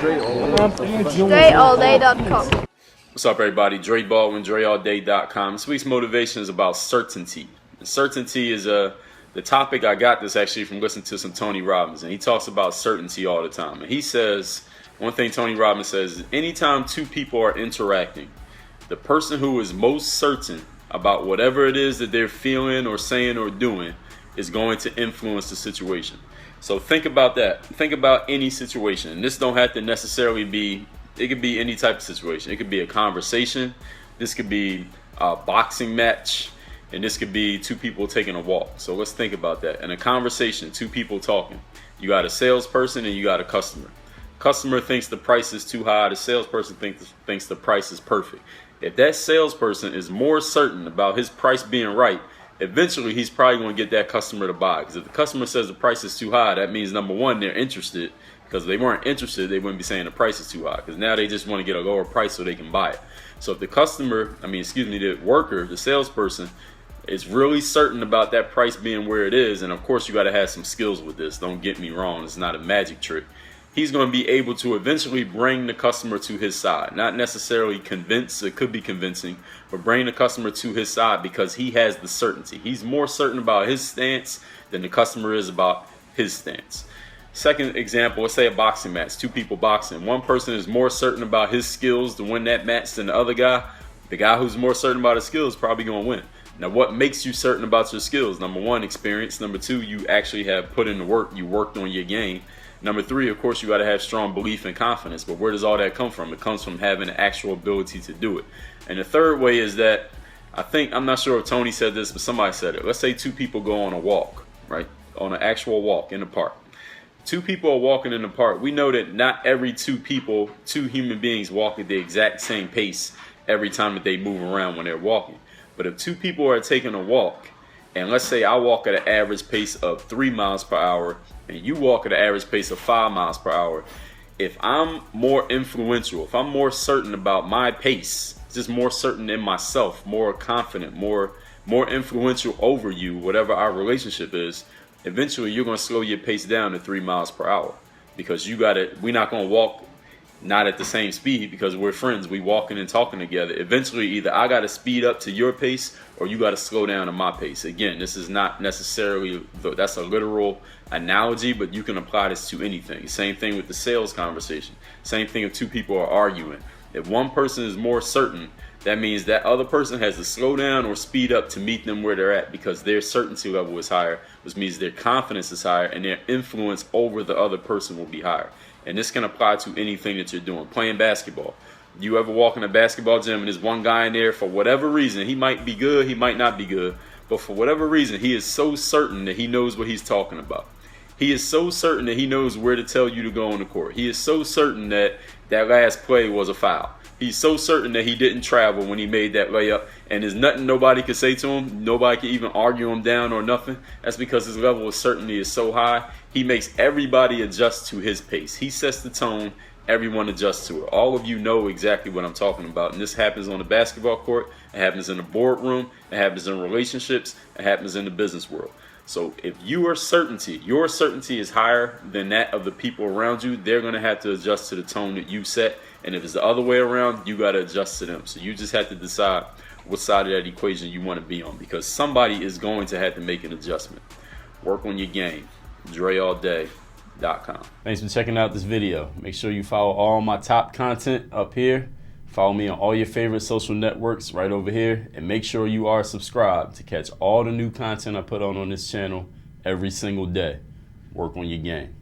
DreAllDay.com. What's up, everybody? Dre Baldwin, DreAllDay.com. This week's motivation is about certainty. And certainty is the topic. I got this actually from listening to some Tony Robbins, and he talks about certainty all the time. And he says, one thing Tony Robbins says is, anytime two people are interacting, the person who is most certain about whatever it is that they're feeling or saying or doing is going to influence the situation. So think about that. Think about any situation. And this don't have to necessarily be, it could be any type of situation. It could be a conversation. This could be a boxing match. And this could be two people taking a walk. So let's think about that. In a conversation, two people talking. You got a salesperson and you got a customer. Customer thinks the price is too high. The salesperson thinks the price is perfect. If that salesperson is more certain about his price being right, eventually he's probably going to get that customer to buy. Because if the customer says the price is too high, that means, number one, they're interested. Because if they weren't interested, they wouldn't be saying the price is too high. Because now they just want to get a lower price so they can buy it. So if the the worker, the salesperson, is really certain about that price being where it is, and of course you got to have some skills with this. Don't get me wrong. It's not a magic trick. He's going to be able to eventually bring the customer to his side. Not necessarily convince, it could be convincing, but bring the customer to his side because he has the certainty. He's more certain about his stance than the customer is about his stance. Second example, let's say a boxing match, two people boxing. One person is more certain about his skills to win that match than the other guy. The guy who's more certain about his skills is probably going to win. Now, what makes you certain about your skills? Number one, experience. Number two, you actually have put in the work. You worked on your game. Number three, of course, you got to have strong belief and confidence. But where does all that come from? It comes from having the actual ability to do it. And the third way is that, I'm not sure if Tony said this, but somebody said it. Let's say two people go on a walk, right? On an actual walk in the park. Two people are walking in the park. We know that not every two human beings walk at the exact same pace every time that they move around when they're walking. But if two people are taking a walk, and let's say I walk at an average pace of 3 miles per hour, and you walk at an average pace of 5 miles per hour, if I'm more influential, if I'm more certain about my pace, just more certain in myself, more confident, more influential over you, whatever our relationship is, eventually you're going to slow your pace down to 3 miles per hour because we're not going to walk not at the same speed because we're friends. We walking and talking together. Eventually, either I got to speed up to your pace or you got to slow down to my pace. Again, this is not necessarily, that's a literal analogy, but you can apply this to anything. Same thing with the sales conversation. Same thing if two people are arguing. If one person is more certain, that means that other person has to slow down or speed up to meet them where they're at because their certainty level is higher, which means their confidence is higher and their influence over the other person will be higher. And this can apply to anything that you're doing. Playing basketball. You ever walk in a basketball gym and there's one guy in there for whatever reason, he might be good, he might not be good, but for whatever reason, he is so certain that he knows what he's talking about. He is so certain that he knows where to tell you to go on the court. He is so certain that that last play was a foul. He's so certain that he didn't travel when he made that layup, and there's nothing nobody could say to him. Nobody can even argue him down or nothing. That's because his level of certainty is so high. He makes everybody adjust to his pace. He sets the tone. Everyone adjusts to it. All of you know exactly what I'm talking about. And this happens on the basketball court. It happens in the boardroom. It happens in relationships. It happens in the business world. So if your certainty is higher than that of the people around you, they're going to have to adjust to the tone that you set. And if it's the other way around, you got to adjust to them. So you just have to decide what side of that equation you want to be on, because somebody is going to have to make an adjustment. Work on your game. DreAllDay.com. Thanks for checking out this video. Make sure you follow all my top content up here. Follow me on all your favorite social networks right over here. And make sure you are subscribed to catch all the new content I put on this channel every single day. Work on your game.